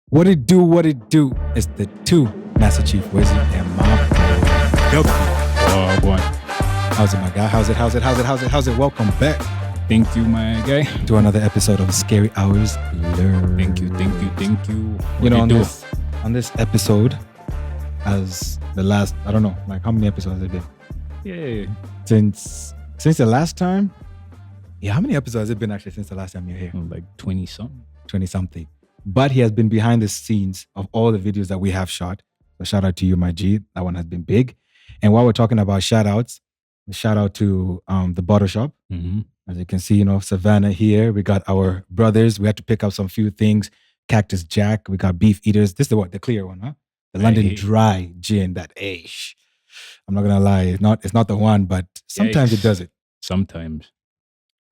What it do, what it do. It's the two Master Chief Wizzy and my boy Dvppy. Oh, boy. How's it, my guy? How's it? Welcome back Thank you, my guy. to another episode of Scary Hours Learn. Thank you. You know, What do on this episode, as the last, I don't know, like how many episodes has it been? Yeah. Since the last time? Yeah, how many episodes has it been actually since the last time you're here? Like 20 something. 20 something. But he has been behind the scenes of all the videos that we have shot. So shout out to you, my G. That one has been big. And while we're talking about shout outs, shout out to the BottleShop. Mm-hmm. As you can see, Savannah here. We got our brothers. We had to pick up some few things. Cactus Jack. We got Beef Eaters. This is the clear one, huh? The London Dry Gin. That I'm not gonna lie, it's not the one, but sometimes it does it. Sometimes.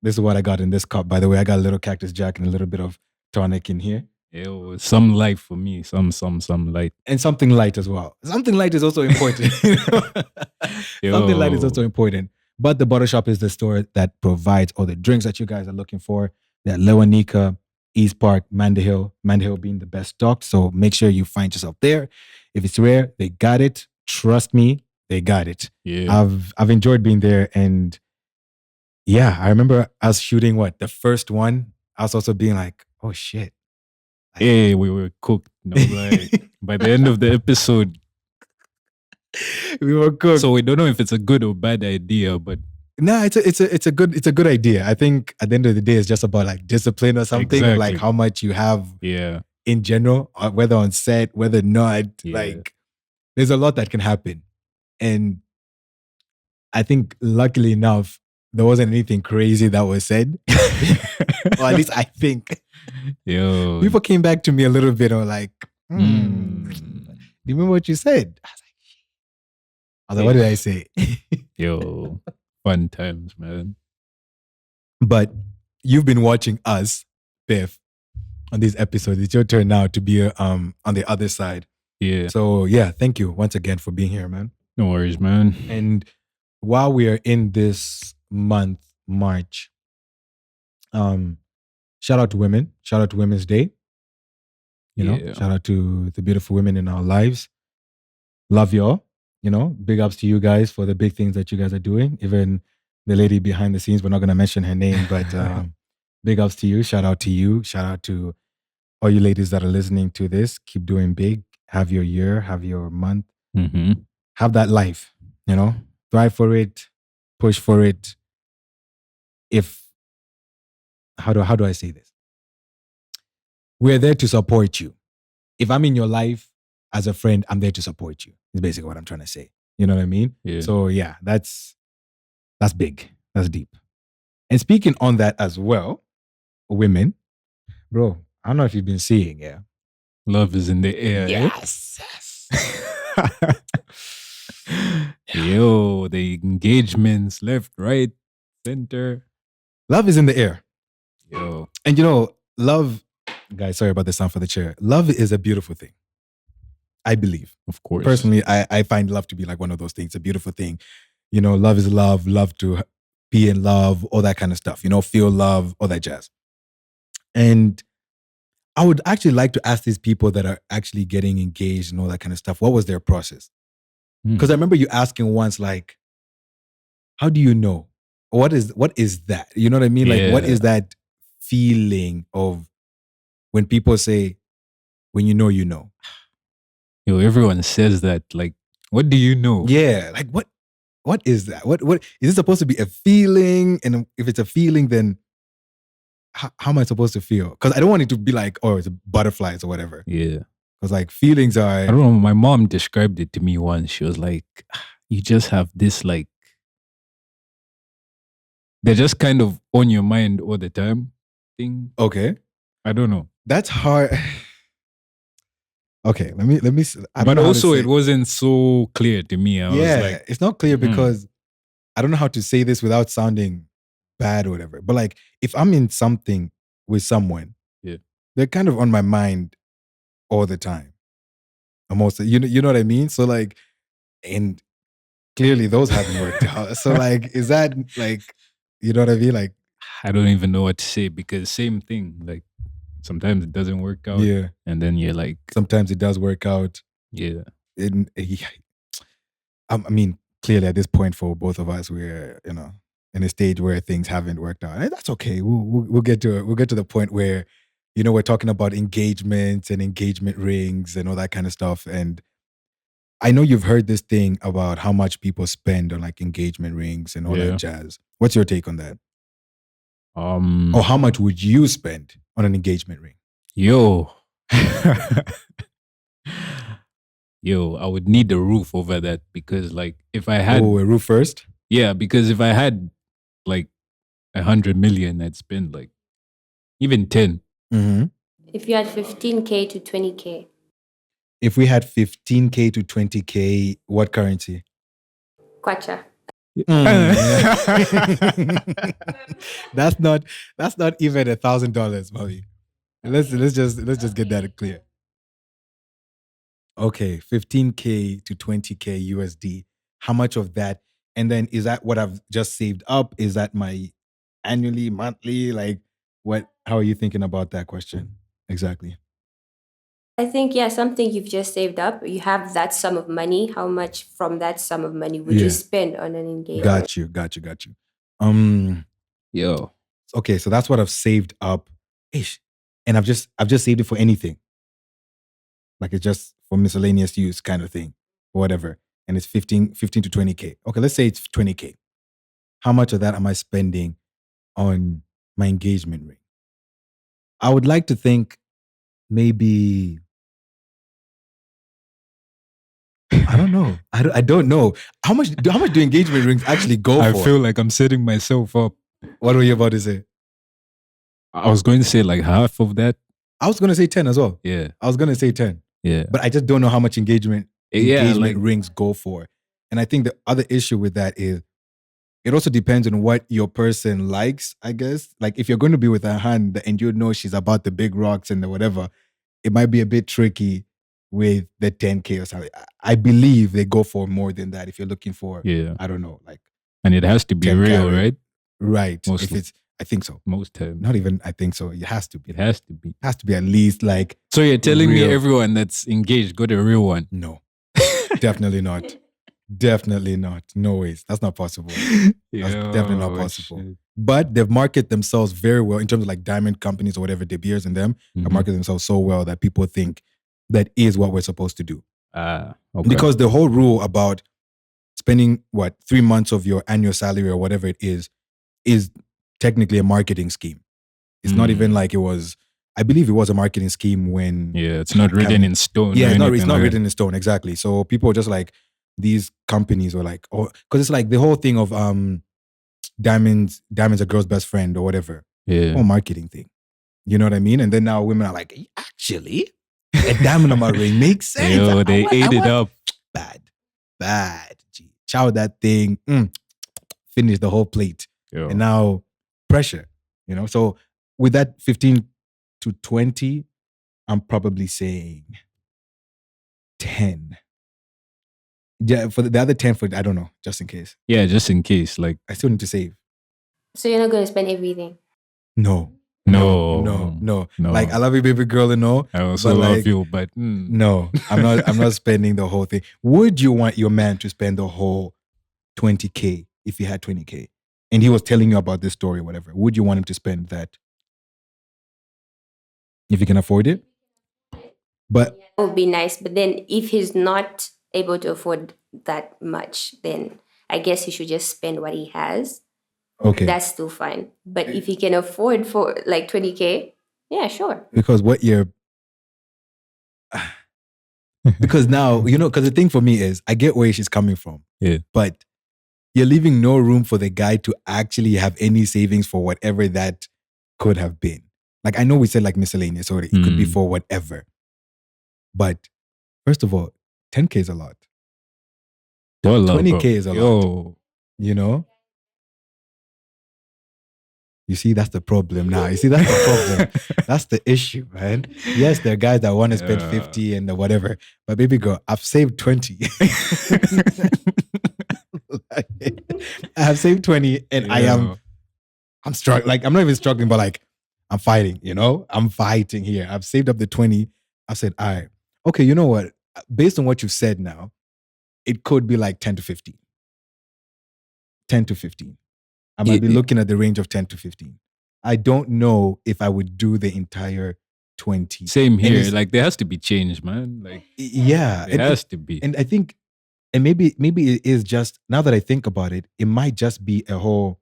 This is what I got in this cup, by the way. I got a little Cactus Jack and a little bit of tonic in here. Ew, some light for me. Some light. And something light as well. Something light is also important. Something light is also important. But the BottleShop is the store that provides all the drinks that you guys are looking for. They're Lewanika, East Park, Mandeville being the best stocked. So make sure you find yourself there. If it's rare, they got it. Trust me, they got it. Yeah. I've enjoyed being there. And yeah, I remember us shooting the first one. I was also being like, oh shit. Hey, we were cooked. Like, by the end of the episode, we were cooked. So we don't know if it's a good or bad idea, but no, it's a good idea. I think at the end of the day, it's just about like discipline or something, Exactly. like how much you have in general, whether on set, whether not. Like, there's a lot that can happen, and I think luckily enough, there wasn't anything crazy that was said, or at least I think. People came back to me a little bit or like, do you remember what you said? I was like, what did I say? Fun times, man. But you've been watching us, Biff, on these episodes. It's your turn now to be on the other side. Yeah. So yeah, thank you once again for being here, man. No worries, man. And while we are in this month, March, shout out to women. Shout out to Women's Day. Shout out to the beautiful women in our lives. Love y'all. Big ups to you guys for the big things that you guys are doing. Even the lady behind the scenes, we're not going to mention her name, but big ups to you. Shout out to you. Shout out to all you ladies that are listening to this. Keep doing big. Have your year. Have your month. Mm-hmm. Have that life. Thrive for it. Push for it. How do I say this? We're there to support you. If I'm in your life as a friend, I'm there to support you. Is basically what I'm trying to say. You know what I mean? Yeah. So yeah, that's big. That's deep. And speaking on that as well, women, bro, I don't know if you've been seeing, yeah. Love is in the air. Yes. The engagements left, right, center. Love is in the air. And love, guys, sorry about the sound for the chair. Love is a beautiful thing. I believe. Of course. Personally, I find love to be like one of those things, a beautiful thing. Love is love to be in love, all that kind of stuff, feel love, all that jazz. And I would actually like to ask these people that are actually getting engaged and all that kind of stuff, what was their process? Because I remember you asking once, like, how do you know? What is that? You know what I mean? Like, what is that feeling of when people say, when you know, you know? Everyone says that. Like, what do you know? Yeah, like what is that? What is it supposed to be a feeling? And if it's a feeling, then how am I supposed to feel? Because I don't want it to be like, oh, it's butterflies or whatever. Yeah. Because like feelings are. I don't know. My mom described it to me once. She was like, you just have this like, they're just kind of on your mind all the time thing. Okay. I don't know. That's hard. Okay, let me. But also, it wasn't so clear to me. I was like, it's not clear because I don't know how to say this without sounding bad or whatever. But like, if I'm in something with someone, they're kind of on my mind all the time. Almost, you know what I mean? So like, and clearly those haven't worked out. So like, is that like, you know what I mean? Like, I don't even know what to say because same thing. Like, Sometimes it doesn't work out. Yeah. And then you're like, Sometimes it does work out. yeah. I mean, clearly at this point for both of us, we're in a stage where things haven't worked out, and that's okay. We'll get to the point where we're talking about engagements and engagement rings and all that kind of stuff. And I know you've heard this thing about how much people spend on like engagement rings and all Yeah. that jazz. What's your take on that? Um Or how much would you spend on an engagement ring? Yo. Yo, I would need a roof over that because like if I had A roof first? Yeah, because if I had like 100 million, I'd spend like even 10. Mm-hmm. If you had 15K to 20K. If we had 15K to 20K, what currency? Kwacha. That's not even $1,000, Bobby. Let's just get that clear. Okay, 15K to 20K USD. How much of that? And then is that what I've just saved up? Is that my annually, monthly? Like what? How are you thinking about that question exactly? I think, something you've just saved up. You have that sum of money. How much from that sum of money would Yeah. you spend on an engagement? Got you. Yo. Okay, so that's what I've saved up. Ish. And I've just saved it for anything. Like it's just for miscellaneous use kind of thing, or whatever. And it's 15 to 20K. Okay, let's say it's 20K. How much of that am I spending on my engagement ring? I would like to think maybe, I don't know. I don't know. How much do engagement rings actually go I for? feel like I'm setting myself up. What were you about to say? I was going to say like half of that. I was going to say 10 as well. Yeah. I was going to say 10. Yeah. But I just don't know how much engagement like, rings go for. And I think the other issue with that is it also depends on what your person likes, I guess. Like if you're going to be with a hand and you know she's about the big rocks and the whatever, it might be a bit tricky with the 10K or something. I believe they go for more than that if you're looking for, I don't know, like. And it has to be 10 real, carat. right? Right. Mostly. If it's, I think so. Most times. Not even, I think so. It has to be. It has to be. It has to be at least like. So you're telling me real. everyone that's engaged got a real one? No. Definitely not. Definitely not. No ways. That's not possible. That's definitely not possible. Shit. But they've marketed themselves very well in terms of like diamond companies or whatever, De Beers and them have marketed themselves so well that people think that is what we're supposed to do. Okay. Because the whole rule about spending 3 months of your annual salary or whatever it is technically a marketing scheme. It's not even like it was. I believe it was a marketing scheme when. Yeah, it's not written in stone. Yeah, it's not written in stone, exactly. So people just like these companies were like, oh, because it's like the whole thing of diamonds a girl's best friend or whatever. Yeah. Whole marketing thing. You know what I mean? And then now women are like, actually, a diamond on my ring makes sense. Yo, they ate it up. Bad. Gee, chow that thing. Finish the whole plate. Yo. And now pressure, So with that 15 to 20, I'm probably saying 10. Yeah, for the other 10 I don't know, just in case. Yeah, just in case. Like I still need to save. So you're not going to spend everything? No. Like I love you, baby girl, and all. I also love you, but no, I'm not spending the whole thing. Would you want your man to spend the whole 20K if he had 20K? And he was telling you about this story or whatever. Would you want him to spend that? If he can afford it? But It would be nice. But then if he's not able to afford that much, then I guess he should just spend what he has. Okay. That's still fine. But if he can afford for like 20K, yeah, sure. Because what you're... Because now, because the thing for me is, I get where she's coming from. Yeah. But you're leaving no room for the guy to actually have any savings for whatever that could have been. Like, I know we said like miscellaneous, or it could be for whatever. But first of all, 10K is a lot. 20K is a lot. You see, that's the problem now. You see, that's the problem. That's the issue, man. Yes, there are guys that want to spend 50 and whatever. But baby girl, I've saved 20. I have saved 20 and I'm struggling. Like, I'm not even struggling, but like, I'm fighting, I'm fighting here. I've saved up the 20. I said, all right, okay, you know what? Based on what you've said now, it could be like 10 to 15. 10 to 15. I might be looking at the range of 10 to 15. I don't know if I would do the entire 20. Same here. Like there has to be change, man. Like yeah, it has to be. And I think, and maybe it is just, now that I think about it, it might just be a whole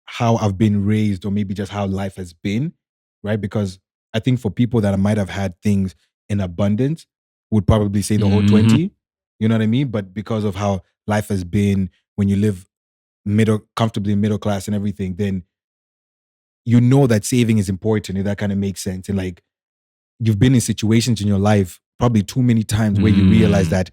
how I've been raised, or maybe just how life has been, right? Because I think for people that might have had things in abundance would probably say the whole 20. You know what I mean? But because of how life has been, when you live comfortably middle class and everything, then you know that saving is important, and that kind of makes sense. And like, you've been in situations in your life probably too many times where you realize that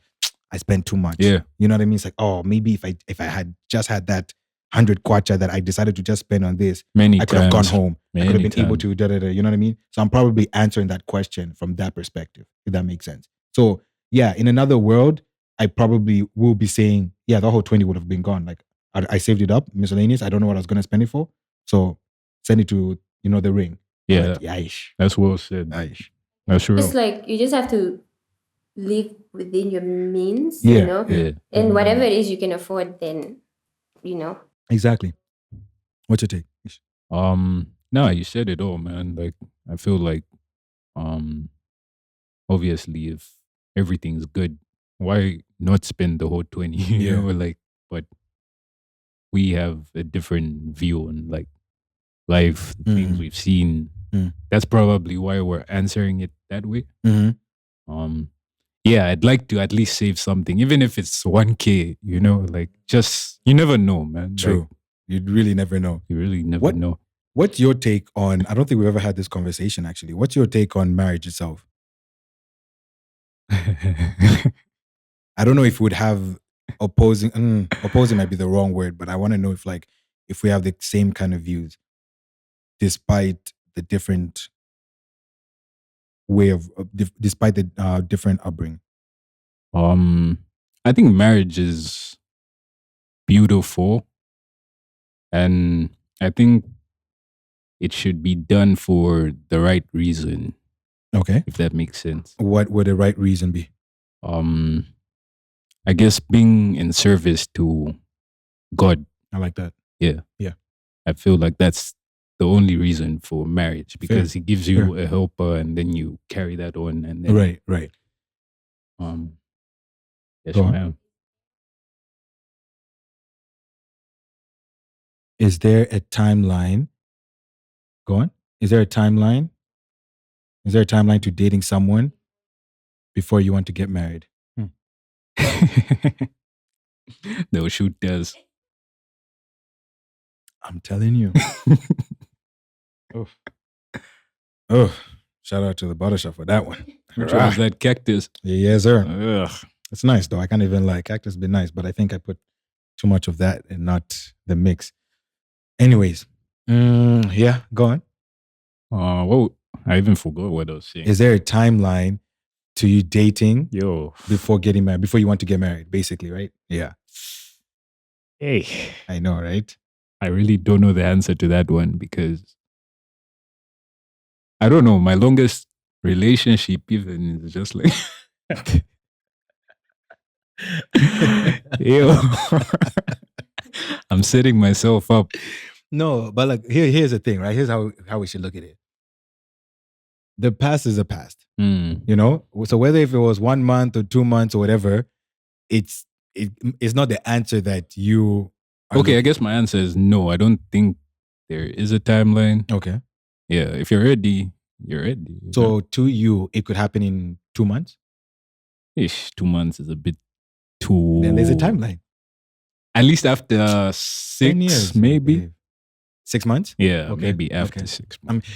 I spent too much. Yeah. You know what I mean? It's like, oh, maybe if I had just had that 100 kwacha that I decided to just spend on this, I could have gone home. I could have been able to you know what I mean? So I'm probably answering that question from that perspective, if that makes sense. So yeah, in another world, I probably will be saying, yeah, the whole 20 would have been gone. Like I saved it up, miscellaneous. I don't know what I was going to spend it for. So send it to, the ring. Yeah. Like, that's well said. That's real. It's like you just have to live within your means, Yeah. and whatever it is you can afford, then, Exactly. What's your take? No, you said it all, man. Like I feel like obviously if everything's good, why not spend the whole 20? You know, like, but we have a different view on like life, the things we've seen. That's probably why we're answering it that way. Yeah, I'd like to at least save something, even if it's 1K, like just, you never know, man. True. Like, you'd really never know. You really never know. What's your take on, I don't think we've ever had this conversation actually. What's your take on marriage itself? I don't know if we'd have opposing might be the wrong word, but I want to know if we have the same kind of views, despite the different way despite the different upbringing. I think marriage is beautiful, and I think it should be done for the right reason. Okay. If that makes sense. What would the right reason be? I guess being in service to God. I like that. Yeah. Yeah. I feel like that's the only reason for marriage, because He gives you a helper and then you carry that on, and then Right. Yes, ma'am. Is there a timeline? Go on. Is there a timeline? Is there a timeline to dating someone before you want to get married? No, shoot does. I'm telling you. Oh, shout out to the BottleShop for that one. Which was that cactus? Yes, sir. Ugh. It's nice though. I can't even lie. Cactus has been nice, but I think I put too much of that and not the mix. Anyways, yeah, go on. Well, I even forgot what I was saying. Is there a timeline to you dating before getting married, before you want to get married, basically, right? Yeah. Hey. I know, right? I really don't know the answer to that one, because I don't know. My longest relationship even is just like Ew. I'm setting myself up. No, but like here's the thing, right? Here's how we should look at it. The past is the past. So whether if it was 1 month or 2 months or whatever, it's not the answer that you are Okay, I guess my answer is no. I don't think there is a timeline. Okay. Yeah, if you're ready, you're ready. So to you, it could happen in 2 months? 2 months is a bit too... Then there's a timeline. At least after 6 years, maybe. 6 months? Yeah, okay. Maybe after 6 months.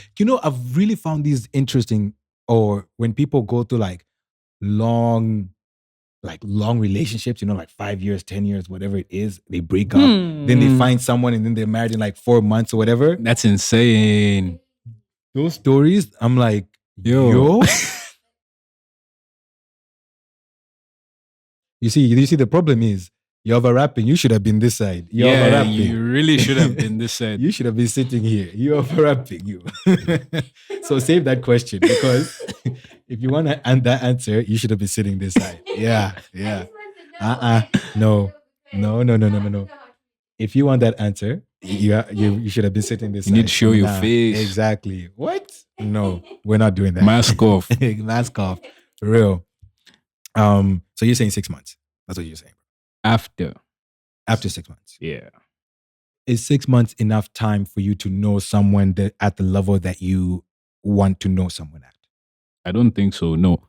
I've really found these interesting, or when people go through long relationships, like 5 years, 10 years, whatever it is, they break up, then they find someone and then they're married in 4 months or whatever. That's insane. Those stories, I'm like, yo. You see, the problem is You're overlapping. You should have been this side. You're Yeah, overlapping. you really should have been this side. You should have been sitting here. You're overlapping. You. So save that question, because if you want that answer, you should have been sitting this side. Yeah. No. No. If you want that answer, you should have been sitting this You side. need to show your Nah, face. Exactly. What? No, we're not doing that. Mask off. Mask off. For real. So you're saying 6 months. That's what you're saying. After 6 months. Yeah. Is 6 months enough time for you to know someone at the level that you want to know someone at? I don't think so. No.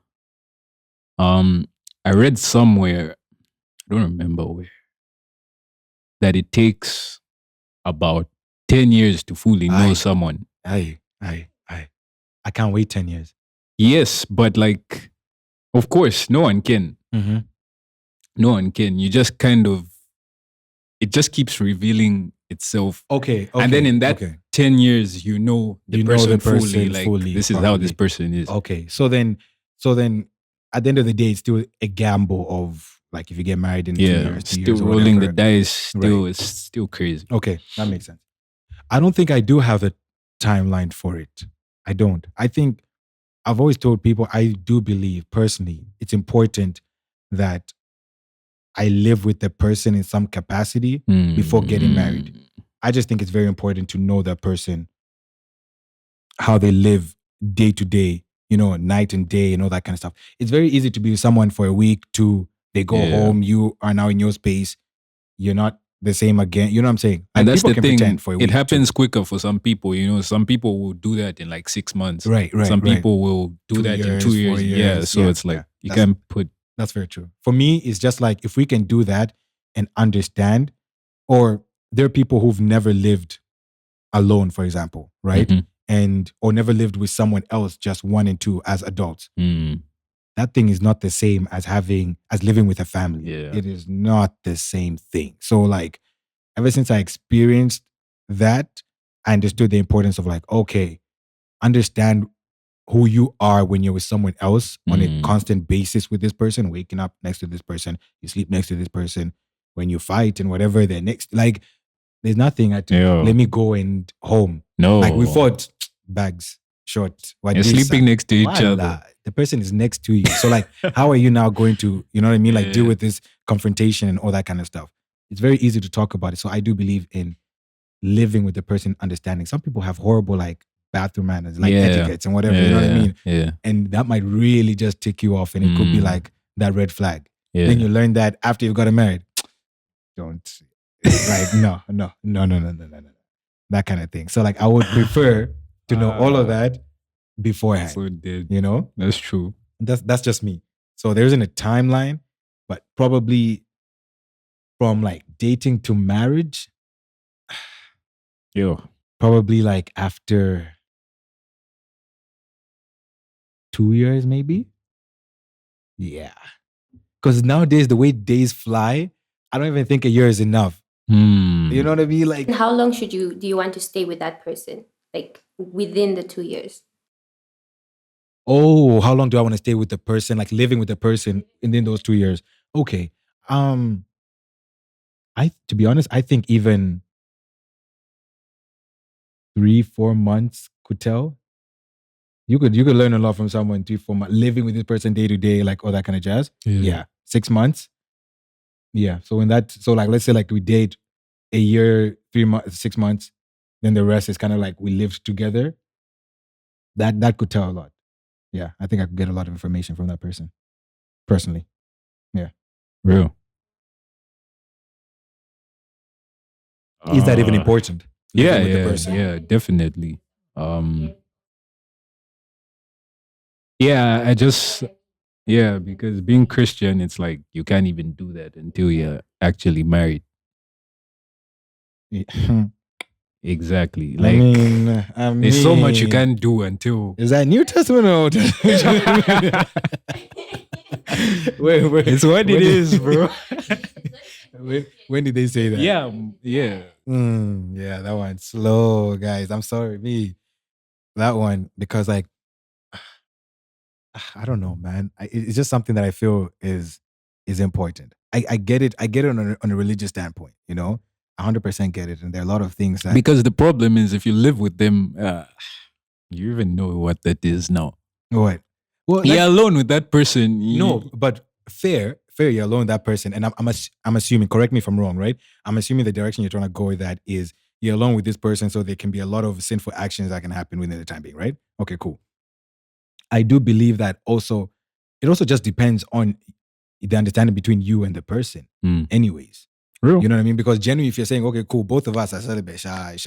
I read somewhere, I don't remember where, that it takes about 10 years to fully know someone. I can't wait 10 years. Yes, but like, of course, no one can. Mm-hmm. No one can. You just kind of, it just keeps revealing itself. Okay. And then in that 10 years, you know the person fully. Like, this is how this person is. Okay. So then at the end of the day, it's still a gamble of, like, if you get married in 2 years, 2 years, still rolling the dice. Still, it's still crazy. Okay, that makes sense. I don't think I do have a timeline for it. I don't. I think I've always told people, I do believe personally it's important that I live with the person in some capacity before getting married. I just think it's very important to know that person, how they live day to day, night and day and all that kind of stuff. It's very easy to be with someone for a week, they go home, you are now in your space, you're not the same again. You know what I'm saying? And that's the thing. It happens quicker for some people. Some people will do that in like 6 months. Right. Some people will do that in 2 years. Yeah. So it's like you can't put. That's very true. For me, it's just like, if we can do that and understand, or there are people who've never lived alone, for example, right? Mm-hmm. Or never lived with someone else, just 1 and 2 as adults. That thing is not the same as living with a family. Yeah. It is not the same thing. So like, ever since I experienced that, I understood the importance of, like, okay, understand who you are when you're with someone else on a constant basis with this person, waking up next to this person, you sleep next to this person, when you fight and whatever, they're next. Like, there's nothing let me go and home. No. Like, we fought, bags, short. You're sleeping next to each other. The person is next to you. So like, how are you now going to, you know what I mean? Like, deal with this confrontation and all that kind of stuff. It's very easy to talk about it. So I do believe in living with the person, understanding. Some people have horrible, like, bathroom manners, like etiquettes and whatever, you know what I mean? Yeah. And that might really just tick you off, and it could be like that red flag. Yeah. Then you learn that after you've gotten married. Don't, like, no. That kind of thing. So like, I would prefer to know all of that beforehand. So did. That's true. That's just me. So there isn't a timeline, but probably from like dating to marriage, probably like after 2 years, maybe. Yeah. Because nowadays, the way days fly, I don't even think a year is enough. You know what I mean? Like, how long do you want to stay with that person? Like, within the 2 years? Oh, how long do I want to stay with the person? Like, living with the person in those 2 years? Okay. To be honest, I think even 3-4 months could tell. You could learn a lot from someone 3-4 months, living with this person day to day, like all that kind of jazz. Yeah. 6 months. Yeah. So like, let's say like we date a year, 3 months, 6 months, then the rest is kind of like we lived together. That could tell a lot. Yeah. I think I could get a lot of information from that person, personally. Yeah. Real. Is that even important? Yeah, definitely. Because being Christian, it's like you can't even do that until you're actually married. Exactly. Like, I mean, there's so much you can't do until. Is that New Testament or Old Testament? Wait. It's what it is, bro. When did they say that? Yeah. Yeah, that one's slow, guys. I'm sorry, me. That one, because like, I don't know, man. It's just something that I feel is important. I get it. I get it on a religious standpoint. 100% get it. And there are a lot of things that Because the problem is, if you live with them, you even know what that is now. what. Well, You're alone with that person. no, but fair. You're alone with that person, and I'm assuming. Correct me if I'm wrong, right? I'm assuming the direction you're trying to go with that is you're alone with this person, so there can be a lot of sinful actions that can happen within the time being, right? Okay, cool. I do believe that also. It also just depends on the understanding between you and the person, anyways. Real. You know what I mean? Because genuinely, if you're saying, okay, cool, both of us are celibate, shan,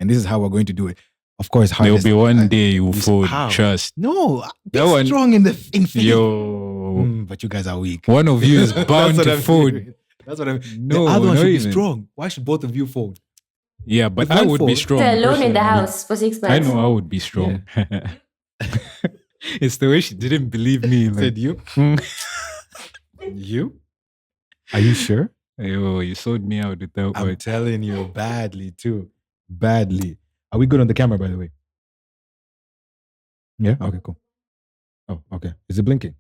and this is how we're going to do it. Of course, There will be one day you fold how? trust. No, be That one- strong in faith. Yo, But you guys are weak. one of you is bound That's what to I'm fold. feeling. That's what I'm. No, the other one not should be even. strong. Why should both of you fold? Yeah, but If I one would be folds- strong. They're alone in the personally. house for 6 months. I know I would be strong. It's the way she didn't believe me. Like, Said you? You? Are you sure? yo, you sold me out with that I'm one. telling you, badly too. Badly. Are we good on the camera, by the way? Yeah? Okay, cool. Oh, okay. Is it blinking?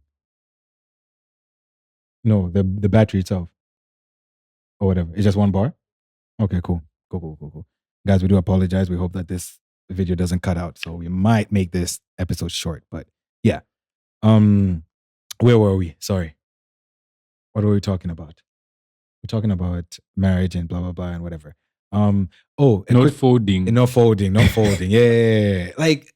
No, the battery itself. Or whatever. It's just one bar? Okay, cool. Cool. Guys, we do apologize. We hope that this video doesn't cut out. So we might make this episode short. But yeah. Where were we? Sorry. What were we talking about? We're talking about marriage and blah, blah, blah and whatever. Not folding. No folding. Yeah. Like,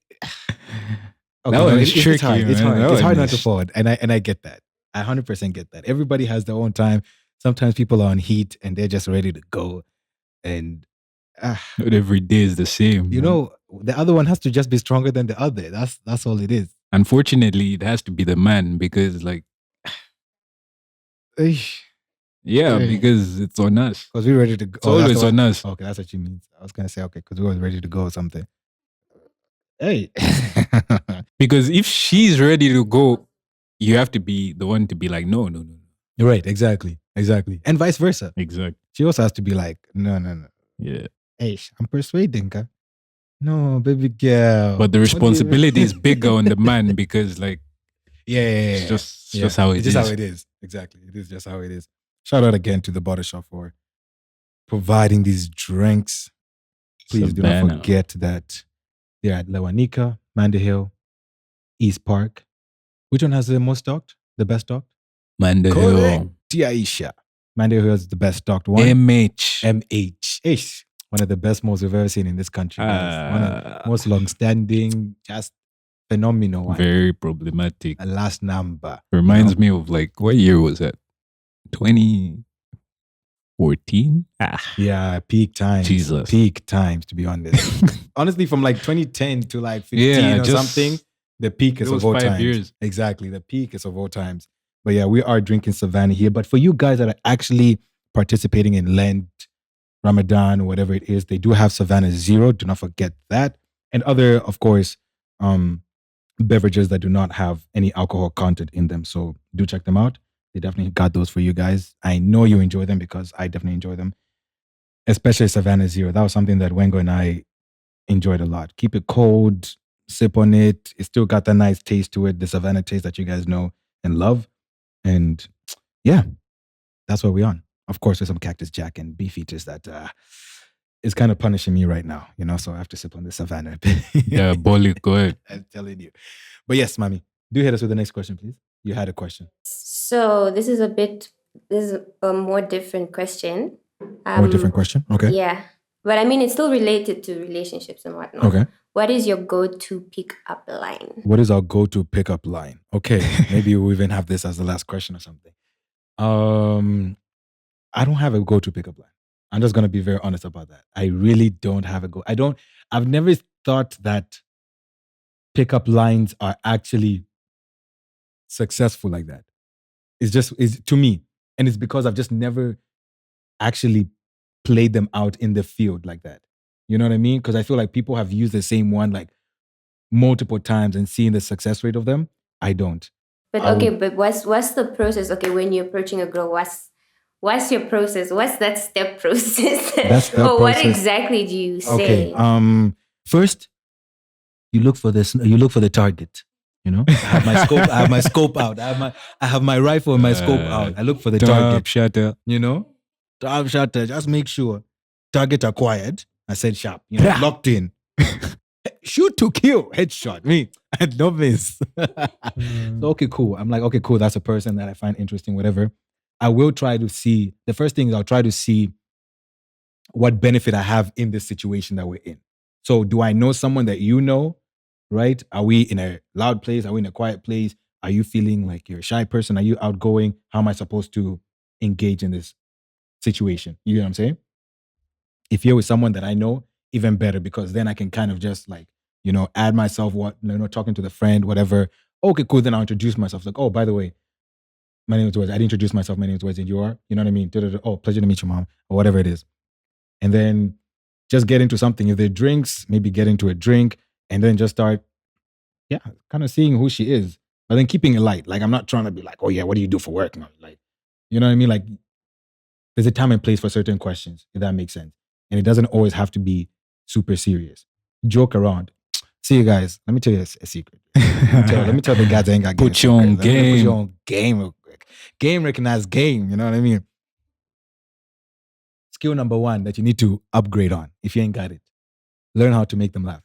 That one is it's tricky, hard. It's man. hard. That It's hard one not to is- fold. And I get that. I 100% get that. Everybody has their own time. Sometimes people are on heat and they're just ready to go. And, Not every day is the same. you man. know, the other one has to just be stronger than the other. That's all it is. Unfortunately, it has to be the man because, like, Because yeah, Hey. because it's on us. we're ready to go. It's always that's on us. Okay, that's what you mean. I was going to say, okay, because we were ready to go or something. Hey. Because if she's ready to go, you have to be the one to be like, no. You're right. Exactly. And vice versa. Exactly. She also has to be like, no. Yeah. Hey, I'm persuading her. No, baby girl. But the What do you- responsibility is bigger on the man because, like, Yeah. it's just how it It's is. just how it is. Exactly. It is just how it is. Shout out again to the BottleShop for providing these drinks. Please do not Savannah. forget that they're at Lewanika, Mandy Hill, East Park. Which one has the most stocked? The best stocked? Manda Hill. Tiaisha. Mandy Hill is the best stocked one. MH. MH. Ish. One of the best malls we've ever seen in this country. guys. One of the most long-standing, just phenomenal one. Very problematic. A last number. Reminds me of, like, what year was that? 2014? Yeah, peak times. Jesus. Peak times, to be honest. Honestly, from like 2010 to like 15 Yeah, or just- something, the peak is It of was all 5 times. years. Exactly. The peak is of all times. But yeah, we are drinking Savannah here. But for you guys that are actually participating in Lent, Ramadan, whatever it is, they do have Savannah Zero. Do not forget that. And other, of course, beverages that do not have any alcohol content in them. So do check them out. They definitely got those for you guys. I know you enjoy them because I definitely enjoy them. Especially Savannah Zero. That was something that Wengo and I enjoyed a lot. Keep it cold, sip on it. It still got that nice taste to it, the Savannah taste that you guys know and love. And yeah, that's what we're on. Of course, with some Cactus Jack and beef eaters that is kind of punishing me right now, so I have to sip on the Savannah. Diabolic. Go ahead. I'm telling you. But yes, Mami, do hit us with the next question, please. You had a question. So this is a more different question. More different question? Okay. Yeah. But I mean, it's still related to relationships and whatnot. Okay. What is your go-to pick-up line? What is our go-to pickup line? Okay. Maybe we'll even have this as the last question or something. I don't have a go-to pickup line. I'm just going to be very honest about that. I really don't have a I've never thought that pickup lines are actually successful like that. It's to me. And it's because I've just never actually played them out in the field like that. You know what I mean? Because I feel like people have used the same one like multiple times and seen the success rate of them. I don't. But okay, but what's the process? Okay, when you're approaching a girl, what's your process? What's that step process? Or what exactly do you say? Okay. First, you look for the target. You know, I have my scope. I have my scope out. I have my rifle and my scope out. I look for the target. Shutter. You know, top shutter. Just make sure target acquired. I said sharp. You know, locked in. Shoot to kill. Headshot. Me. I don't miss. So okay, cool. I'm like, okay, cool. That's a person that I find interesting. Whatever. I will try to see. The first thing is I'll try to see what benefit I have in this situation that we're in. So do I know someone that you know? Right? Are we in a loud place? Are we in a quiet place? Are you feeling like you're a shy person? Are you outgoing? How am I supposed to engage in this situation? You know what I'm saying? If you're with someone that I know, even better, because then I can kind of just like, you know, add myself, talking to the friend, whatever. Okay, cool. Then I'll introduce myself. Like, oh, by the way, my name is Wes. I didn't introduce myself. My name is Wes, and you are? You know what I mean? Oh, pleasure to meet you, mom, or whatever it is. And then just get into something. If there are drinks, maybe get into a drink, and then just start, kind of seeing who she is, but then keeping it light. Like, I'm not trying to be like, oh yeah, what do you do for work? No, like, you know what I mean? Like, there's a time and place for certain questions, if that makes sense. And it doesn't always have to be super serious. Joke around. See you guys. Let me tell you a secret. Let me tell the guys I ain't got game. Put you on game. Put you on game real quick. Game recognize game. You know what I mean? Skill number 1 that you need to upgrade on if you ain't got it. Learn how to make them laugh.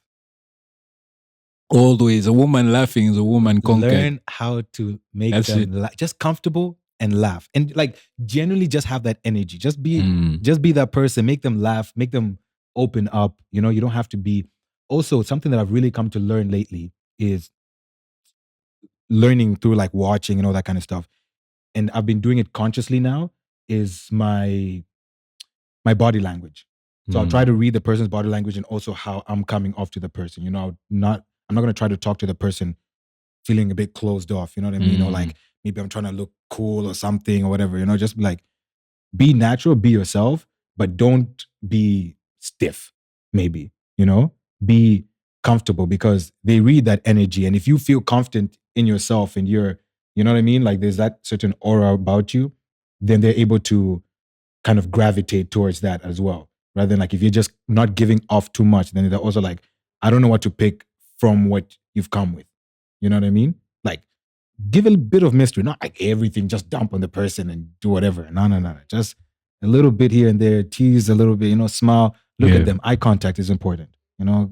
Always, a woman laughing is a woman conquered. Learn how to make them laugh. Just comfortable and laugh. And like genuinely just have that energy. Just be that person. Make them laugh. Make them open up. You know, you don't have to be. Also, something that I've really come to learn lately is learning through like watching and all that kind of stuff. And I've been doing it consciously now, is my body language. So I'll try to read the person's body language and also how I'm coming off to the person. You know, I'm not going to try to talk to the person feeling a bit closed off. You know what I mean? Or like maybe I'm trying to look cool or something or whatever. You know, just like be natural, be yourself, but don't be stiff. Maybe, you know, be comfortable, because they read that energy. And if you feel confident in yourself and you're, you know what I mean? Like there's that certain aura about you, then they're able to kind of gravitate towards that as well. Rather than like if you're just not giving off too much, then they're also like, I don't know what to pick from what you've come with. You know what I mean? Like give a bit of mystery, not like everything, just dump on the person and do whatever. No. Just a little bit here and there, tease a little bit, you know, smile, look at them. Eye contact is important, you know,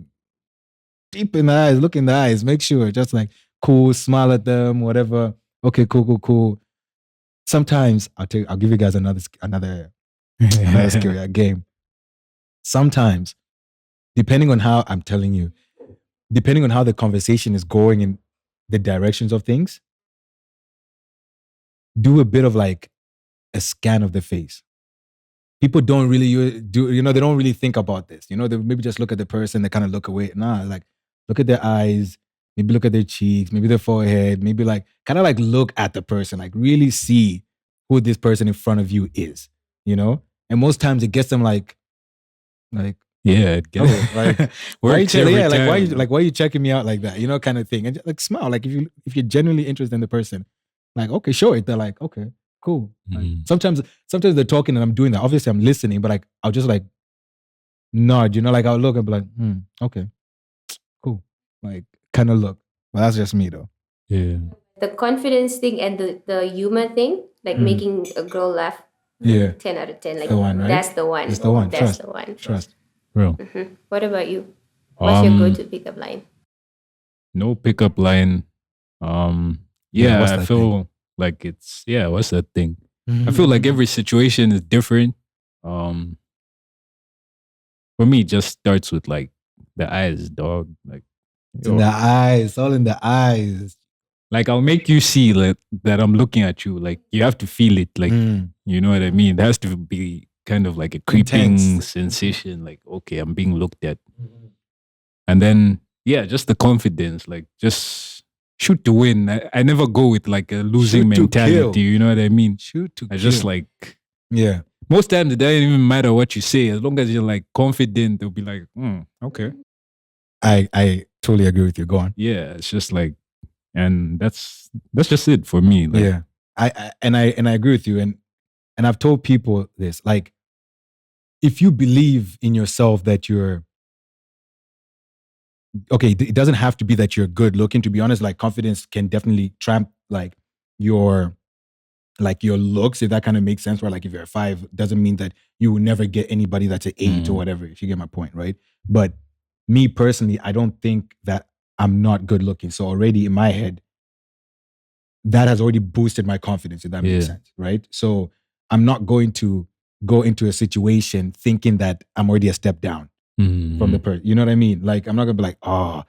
deep in the eyes, look in the eyes, make sure, just like cool, smile at them, whatever. Okay, cool. Sometimes I'll give you guys another skill, game. Sometimes, depending on how the conversation is going in the directions of things, do a bit of like a scan of the face. People don't really do, you know, they don't really think about this. You know, they maybe just look at the person, they kind of look away. Nah, like look at their eyes, maybe look at their cheeks, maybe their forehead, maybe like kind of like look at the person, like really see who this person in front of you is, you know? And most times it gets them like yeah, like why are you checking me out like that, you know, kind of thing. And just, like smile, like if you're genuinely interested in the person, like okay, show it. They're like okay, cool. Like, sometimes they're talking and I'm doing that. Obviously I'm listening, but like I'll just like nod, you know, like I'll look and be like okay, cool, like kind of look. But that's just me though. Yeah, the confidence thing and the humor thing, like making a girl laugh. 10 out of 10. Like the one, right? That's the one. It's the one. That's the one. Trust. bro. What about you? What's your go-to pickup line? No pickup line. I feel like it's what's that thing? I feel like every situation is different. For me, it just starts with like the eyes, dog. Like it's in the eyes, all in the eyes. Like I'll make you see like that I'm looking at you. Like you have to feel it. Like you know what I mean? There has to be kind of like a creeping sensation. Like okay, I'm being looked at, and then just the confidence. Like just shoot to win. I never go with like a losing mentality. You know what I mean? Shoot to kill. Just like most times it doesn't even matter what you say. As long as you're like confident, they'll be like, okay. I totally agree with you. Go on. Yeah, it's just like. And that's just it for me. Like, I agree with you. And I've told people this, like, if you believe in yourself that you're okay, it doesn't have to be that you're good looking. To be honest, like confidence can definitely trump like your looks, if that kind of makes sense. Where like if you're a 5, doesn't mean that you will never get anybody that's an 8 or whatever, if you get my point, right? But me personally, I don't think that I'm not good looking. So already in my head, that has already boosted my confidence, if that makes sense, right? So I'm not going to go into a situation thinking that I'm already a step down from the person. You know what I mean? Like I'm not gonna be like, oh,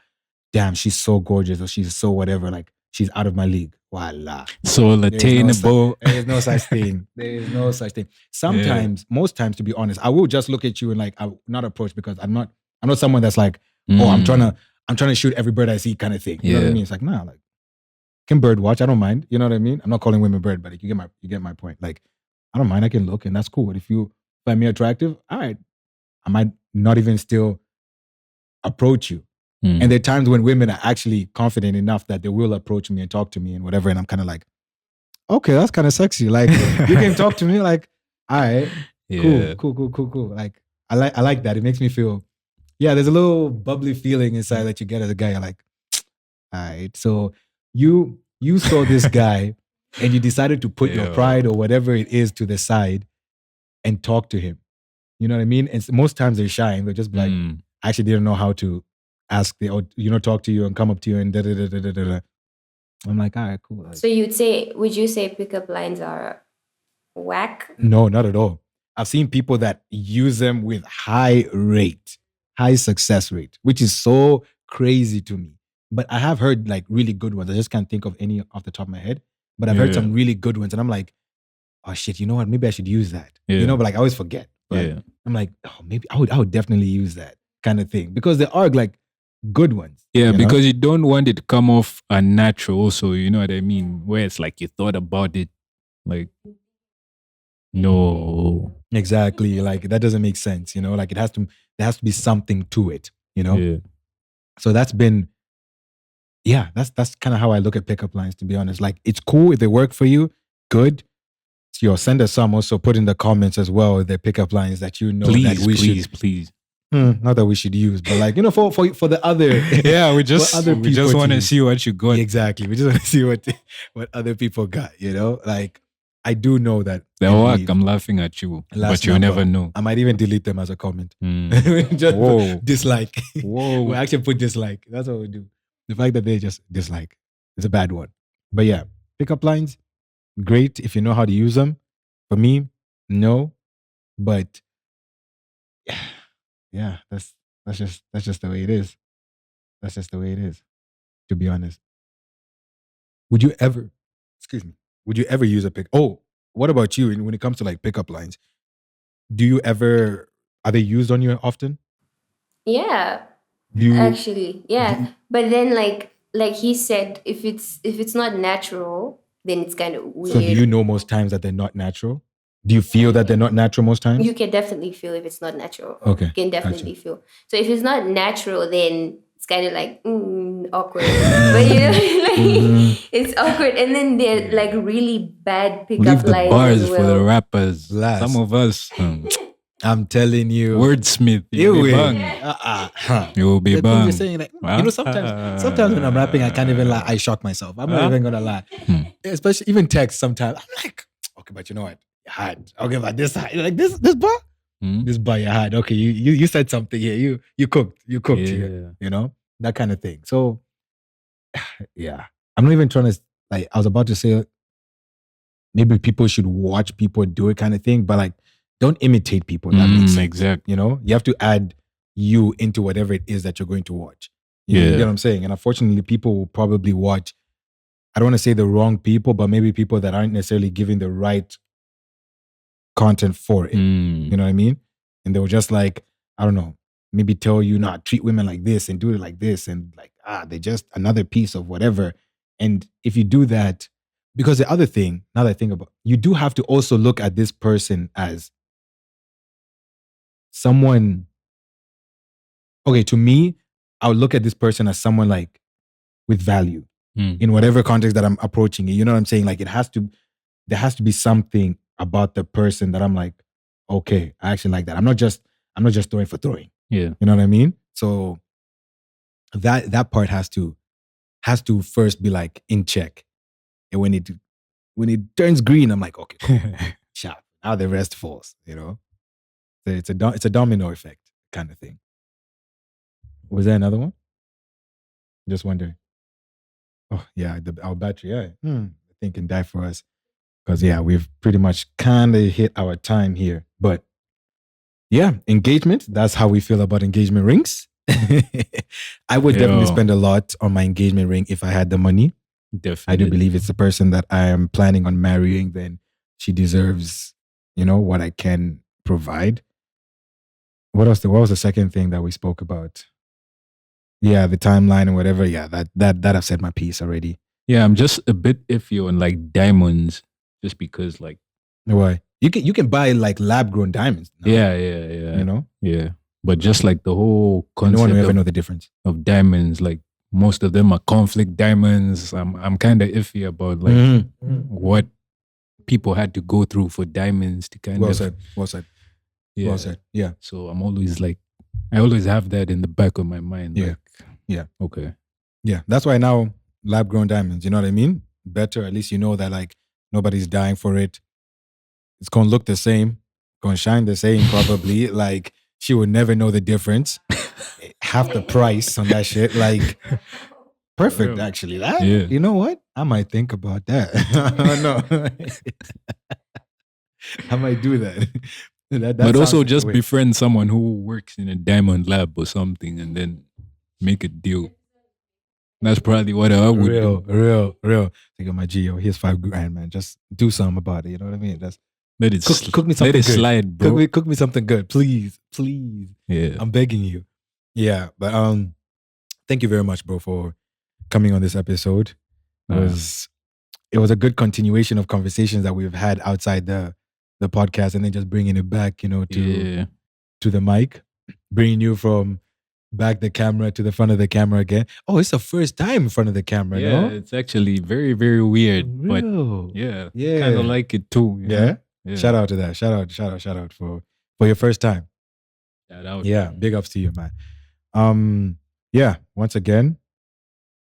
damn, she's so gorgeous or she's so whatever. Like she's out of my league. Voila. So attainable. There is no such thing. There is no such thing. Sometimes, most times, to be honest, I will just look at you and like I will not approach because I'm not someone that's like, oh, I'm trying to shoot every bird I see kind of thing. You know what I mean? It's like, nah, like can bird watch. I don't mind. You know what I mean? I'm not calling women bird, but like, you get my point. Like, I don't mind. I can look and that's cool. But if you find me attractive, all right, I might not even still approach you. And there are times when women are actually confident enough that they will approach me and talk to me and whatever. And I'm kind of like, okay, that's kind of sexy. Like you can talk to me. Like, all right, cool. Like I like that. It makes me feel, there's a little bubbly feeling inside that you get as a guy. You're like, all right. So you saw this guy and you decided to put your pride or whatever it is to the side and talk to him. You know what I mean? And most times they're shy and they'll just be like, I actually didn't know how to ask talk to you and come up to you and da. I'm like, all right, cool. Like, so would you say pickup lines are whack? No, not at all. I've seen people that use them with high success rate, which is so crazy to me. But I have heard like really good ones. I just can't think of any off the top of my head. But I've heard some really good ones. And I'm like, oh shit, you know what? Maybe I should use that. You know, but like I always forget. But I'm like, oh, maybe I would definitely use that kind of thing. Because there are like good ones. Yeah, because you don't want it to come off unnatural also, you know what I mean? Where it's like you thought about it. Like, no. Exactly. Like that doesn't make sense, you know? Like there has to be something to it, you know? Yeah. So that's been, that's kind of how I look at pickup lines, to be honest. Like it's cool if they work for you, good. Send us some. Also put in the comments as well the pickup lines that you know that we should. Please. Not that we should use, but like, you know, for the other. we just want to see what you got. Exactly. We just want to see what other people got, you know? Like, I do know that. I'm laughing at you, but you never know. I might even delete them as a comment. Just dislike. Whoa. We'll actually put dislike. That's what we do. The fact that they just dislike is a bad one. But yeah, pickup lines, great if you know how to use them. For me, no. But yeah, that's just the way it is. That's just the way it is, to be honest. Would you ever use a pick? Oh, what about you? When it comes to like pickup lines, are they used on you often? Yeah. Actually, yeah. But then like he said, if it's not natural, then it's kind of weird. So do you know most times that they're not natural? Do you feel that they're not natural most times? You can definitely feel if it's not natural. Okay. You can definitely feel. So if it's not natural, then it's kind of like awkward. But you know, like it's awkward. And then they're like really bad pickup lines. Leave the lines bars as well. for the rappers. Some of us. I'm telling you. Wordsmith. You will be bang. You will be bang. You're saying, like, you know, sometimes when I'm rapping, I can't even lie. I shock myself. I'm not even going to lie. Especially even text sometimes. I'm like, okay, but you know what? You're hard. Okay, but this side. Like this bar? This bar, you're hard. Okay, you said something here. You cooked. Here, you know? That kind of thing. So, yeah. I'm not even trying to, like, I was about to say, maybe people should watch people do it kind of thing, but like, don't imitate people. That makes sense. Exactly. You know, you have to add you into whatever it is that you're going to watch. You know what I'm saying? And unfortunately, people will probably watch, I don't want to say the wrong people, but maybe people that aren't necessarily giving the right content for it. You know what I mean? And they were just like, I don't know, maybe tell you not treat women like this and do it like this. And like, they're just another piece of whatever. And if you do that, because the other thing, now that I think about it, you do have to also look at this person as someone. Okay, to me, I would look at this person as someone like with value in whatever context that I'm approaching it. You know what I'm saying? Like there has to be something about the person that I'm like, okay, I actually like that. I'm not just throwing for throwing. Yeah. You know what I mean? So that part has to first be like in check. And when it turns green, I'm like, okay, cool. Sharp. Now the rest falls, you know? So it's a domino effect kind of thing. Was there another one? Just wondering. Oh, yeah, our battery, yeah. I think can die for us. Because, yeah, we've pretty much kind of hit our time here. But, yeah, engagement, that's how we feel about engagement rings. I would definitely spend a lot on my engagement ring if I had the money. Definitely. I do believe it's the person that I am planning on marrying, then she deserves, what I can provide. What was the second thing that we spoke about? Yeah, the timeline and whatever. Yeah, that I've said my piece already. Yeah, I'm just a bit iffy on like diamonds, just because like why you can buy like lab grown diamonds. Now, yeah. Yeah, but just like the whole concept, no one will ever know the difference of diamonds. Like most of them are conflict diamonds. I'm kind of iffy about like what people had to go through for diamonds to kind well of. said. Well said. Yeah. Well said. Yeah. So I'm always like, I always have that in the back of my mind. Yeah. Like, yeah. Okay. Yeah. That's why now lab grown diamonds, you know what I mean? Better. At least you know that like nobody's dying for it. It's gonna look the same, gonna shine the same probably. Like she would never know the difference. Half the price on that shit. Like perfect actually. That you know what? I might think about that. No. I might do that. But also just befriend someone who works in a diamond lab or something and then make a deal. That's probably what I would do. Real. Think of my Geo. Here's $5,000, man. Just do something about it. You know what I mean? Let it cook me something good. Slide, bro. Cook me something good, please. Yeah, I'm begging you. Yeah, but thank you very much, bro, for coming on this episode. It was a good continuation of conversations that we've had outside the podcast, and then just bringing it back, to the mic, bringing you from back the camera to the front of the camera again. Oh, it's the first time in front of the camera. Yeah, no? It's actually very, very weird. Real. But yeah, kind of like it too. Yeah? Shout out to that. Shout out for your first time. Shout out. Yeah, big ups to you, man. Yeah, once again,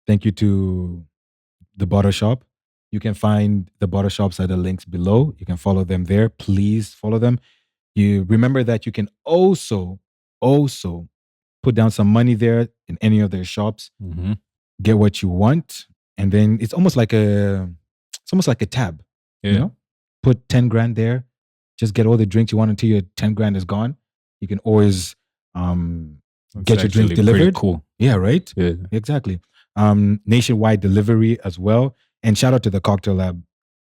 thank you to the BottleShop. You can find the BottleShops at the links below. You can follow them there. Please follow them. You remember that you can also put down some money there in any of their shops. Mm-hmm. Get what you want, and then it's almost like a tab. Yeah. You know, put 10 grand there. Just get all the drinks you want until your 10 grand is gone. You can always get your drinks delivered. Cool. Yeah, right. Yeah, exactly. Nationwide delivery as well. And shout out to the Cocktail Lab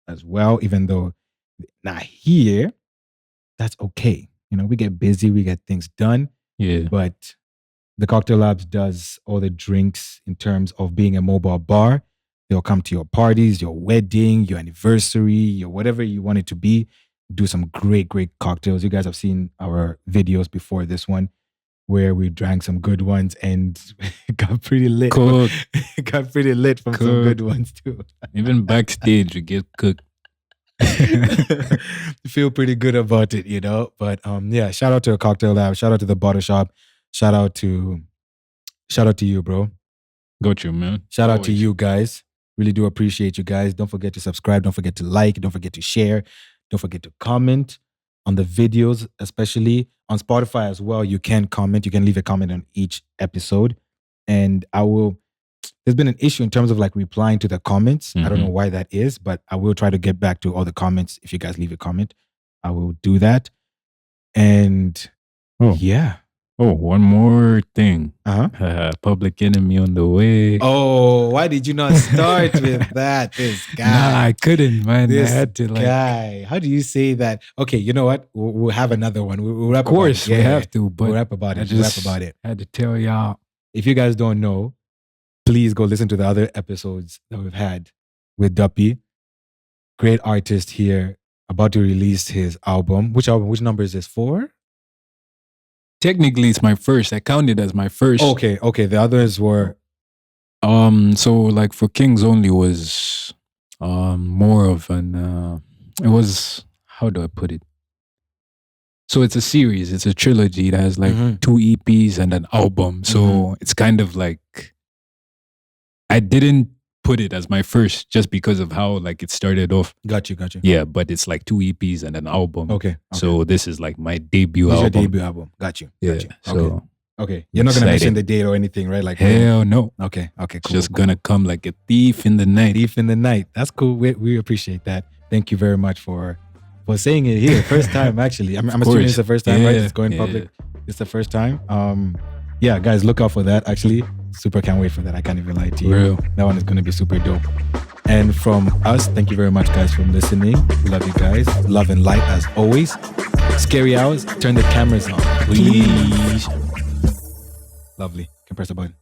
as well. Even though not here, that's okay. We get busy, we get things done. Yeah, but the Cocktail Labs does all the drinks in terms of being a mobile bar. They'll come to your parties, your wedding, your anniversary, your whatever you want it to be. Do some great cocktails. You guys have seen our videos before this one where we drank some good ones and got pretty lit. Got pretty lit from some good ones too. Even backstage, we get cooked. Feel pretty good about it, But yeah, shout out to a Cocktail Lab. Shout out to the BottleShop. Shout out to you, bro. Got you, man. Shout out to you guys. Really do appreciate you guys. Don't forget to subscribe. Don't forget to like. Don't forget to share. Don't forget to comment on the videos, especially on Spotify as well. You can comment. You can leave a comment on each episode. And there's been an issue in terms of like replying to the comments. I don't know why that is, but I will try to get back to all the comments. If you guys leave a comment, I will do that. And yeah. Oh, one more thing. Public Enemy on the way. Oh, why did you not start with that? This guy. Nah, I couldn't, man. This I had to guy. How do you say that? Okay, you know what? We'll have another one. We'll rap of course, we have to, but we'll rap about it. I had to tell y'all. If you guys don't know, please go listen to the other episodes that we've had with Dvppy. Great artist here, about to release his album. Which album? Which number is this? 4? Technically, it's my first. I count it as my first. Okay. The others were. So like for Kings Only was, more of an. It was, how do I put it? So it's a series. It's a trilogy that has like Mhm. 2 EPs and an album. So it's kind of like I didn't put it as my first just because of how like it started off. Got you. Yeah, but it's like 2 EPs and an album. Okay. So this is like my debut This is your album. debut album. Got you. Yeah. Okay. Okay. You're not gonna mention Excited. the date or anything, right? Like Hell no. Okay. It's Cool. just gonna come like a thief in the night. Thief in the night. That's cool. We appreciate that. Thank you very much for saying it here. First time, actually. I'm assuming it's the first time, right? It's going public. It's the first time. Yeah, guys, look out for that. Actually, super can't wait for that. I can't even lie to you. Real. That one is going to be super dope. And from us, thank you very much, guys, for listening. We love you guys. Love and light as always. Scary hours. Turn the cameras on, please. Lovely. Can press the button.